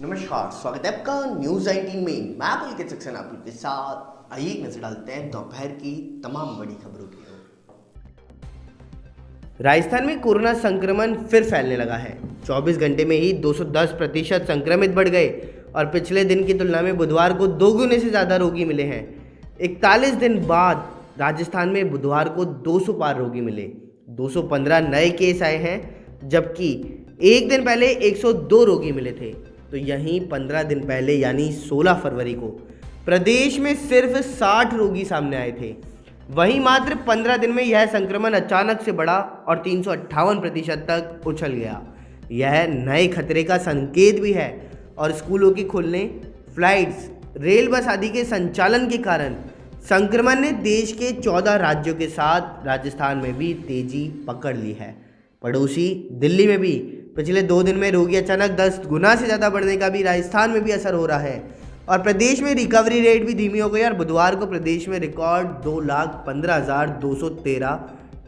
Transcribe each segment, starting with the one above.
नमस्कार, स्वागत है आपका न्यूज 19 में। मैं पुलकित सक्सेना आपके साथ। आइए एक नजर डालते हैं दोपहर की तमाम बड़ी खबरों की ओर। राजस्थान में कोरोना संक्रमण फिर फैलने लगा है। 24 घंटे में ही 210% संक्रमित बढ़ गए और पिछले दिन की तुलना में बुधवार को दोगुने से ज़्यादा रोगी मिले हैं। 41 दिन बाद राजस्थान में बुधवार को 200 पार रोगी मिले। 215 नए केस आए हैं, जबकि एक दिन पहले 102 रोगी मिले थे। तो यहीं 15 दिन पहले यानी 16 फरवरी को प्रदेश में सिर्फ 60 रोगी सामने आए थे। वहीं मात्र 15 दिन में यह संक्रमण अचानक से बढ़ा और 358% तक उछल गया। यह नए खतरे का संकेत भी है और स्कूलों के खुलने, फ्लाइट्स, रेल बस आदि के संचालन के कारण संक्रमण ने देश के 14 राज्यों के साथ राजस्थान में भी तेजी पकड़ ली है। पड़ोसी दिल्ली में भी पिछले 2 दिन में रोगी अचानक 10 गुना से ज़्यादा बढ़ने का भी राजस्थान में भी असर हो रहा है और प्रदेश में रिकवरी रेट भी धीमी हो गई और बुधवार को प्रदेश में रिकॉर्ड 2,15,213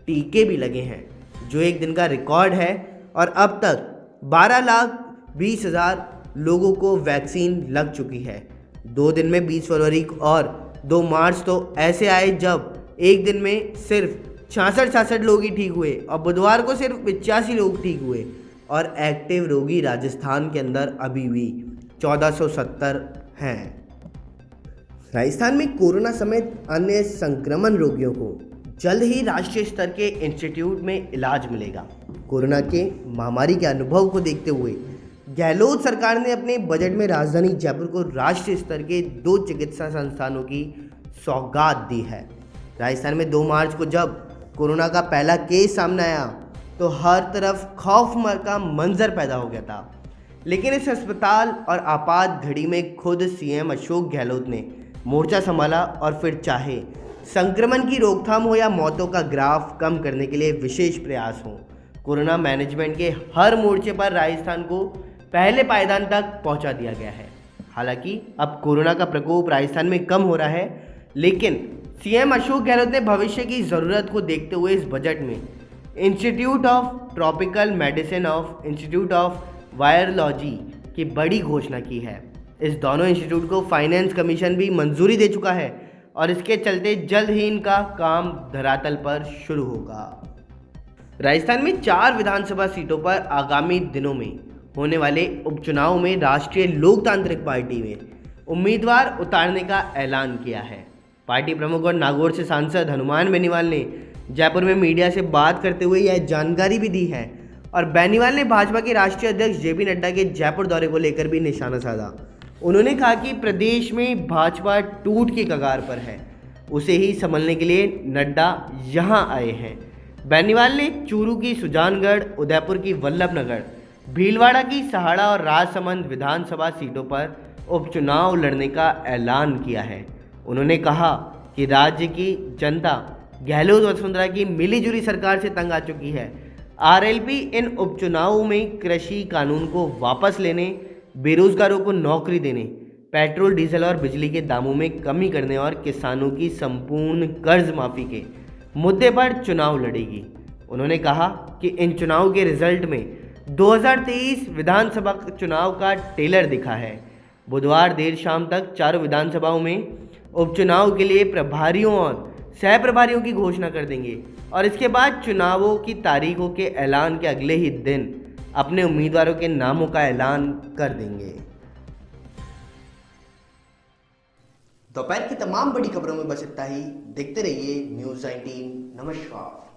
टीके भी लगे हैं, जो एक दिन का रिकॉर्ड है। और अब तक 12,20,000 लोगों को वैक्सीन लग चुकी है। 2 दिन में 20 फरवरी और 2 मार्च तो ऐसे आए जब एक दिन में सिर्फ 66 लोग ही ठीक हुए और बुधवार को सिर्फ 85 लोग ठीक हुए और एक्टिव रोगी राजस्थान के अंदर अभी भी 1470 हैं। राजस्थान में कोरोना समेत अन्य संक्रमण रोगियों को जल्द ही राष्ट्रीय स्तर के इंस्टीट्यूट में इलाज मिलेगा। कोरोना के महामारी के अनुभव को देखते हुए गहलोत सरकार ने अपने बजट में राजधानी जयपुर को राष्ट्रीय स्तर के 2 चिकित्सा संस्थानों की सौगात दी है। राजस्थान में 2 मार्च को जब कोरोना का पहला केस सामने आया तो हर तरफ खौफ का मंजर पैदा हो गया था, लेकिन इस अस्पताल और आपात घड़ी में खुद सीएम अशोक गहलोत ने मोर्चा संभाला और फिर चाहे संक्रमण की रोकथाम हो या मौतों का ग्राफ कम करने के लिए विशेष प्रयास हो, कोरोना मैनेजमेंट के हर मोर्चे पर राजस्थान को पहले पायदान तक पहुंचा दिया गया है। हालांकि अब कोरोना का प्रकोप राजस्थान में कम हो रहा है, लेकिन सीएम अशोक गहलोत ने भविष्य की ज़रूरत को देखते हुए इस बजट में institute of tropical medicine of institute of virology की बड़ी घोषणा की है। इस दोनों इंस्टीट्यूट को फाइनेंस कमीशन भी मंजूरी दे चुका है और इसके चलते जल्द ही इनका काम धरातल पर शुरू होगा। राजस्थान में 4 विधानसभा सीटों पर आगामी दिनों में होने वाले उपचुनाव में राष्ट्रीय लोकतांत्रिक पार्टी में उम्मीदवार उतारने का ऐलान किया है। पार्टी प्रमुख और नागौर से सांसद हनुमान बेनीवाल ने जयपुर में मीडिया से बात करते हुए यह जानकारी भी दी है और बेनीवाल ने भाजपा के राष्ट्रीय अध्यक्ष जेपी नड्डा के जयपुर दौरे को लेकर भी निशाना साधा। उन्होंने कहा कि प्रदेश में भाजपा टूट की कगार पर है, उसे ही संभलने के लिए नड्डा यहां आए हैं। बेनीवाल ने चूरू की सुजानगढ़, उदयपुर की वल्लभनगर, भीलवाड़ा की सहाड़ा और राजसमंद विधानसभा सीटों पर उपचुनाव लड़ने का ऐलान किया है। उन्होंने कहा कि राज्य की जनता गहलोत वसुंधरा की मिलीजुली सरकार से तंग आ चुकी है। आरएलपी इन उपचुनावों में कृषि कानून को वापस लेने, बेरोजगारों को नौकरी देने, पेट्रोल, डीजल और बिजली के दामों में कमी करने और किसानों की संपूर्ण कर्ज माफी के मुद्दे पर चुनाव लड़ेगी। उन्होंने कहा कि इन चुनाव के रिजल्ट में 2023 विधानसभा चुनाव का टेलर दिखा है। बुधवार देर शाम तक चारों विधानसभाओं में उपचुनाव के लिए प्रभारियों और सह प्रभारियों की घोषणा कर देंगे और इसके बाद चुनावों की तारीखों के ऐलान के अगले ही दिन अपने उम्मीदवारों के नामों का ऐलान कर देंगे। दोपहर की तमाम बड़ी खबरों में बस इतना ही। देखते रहिए न्यूज़ 19। नमस्कार।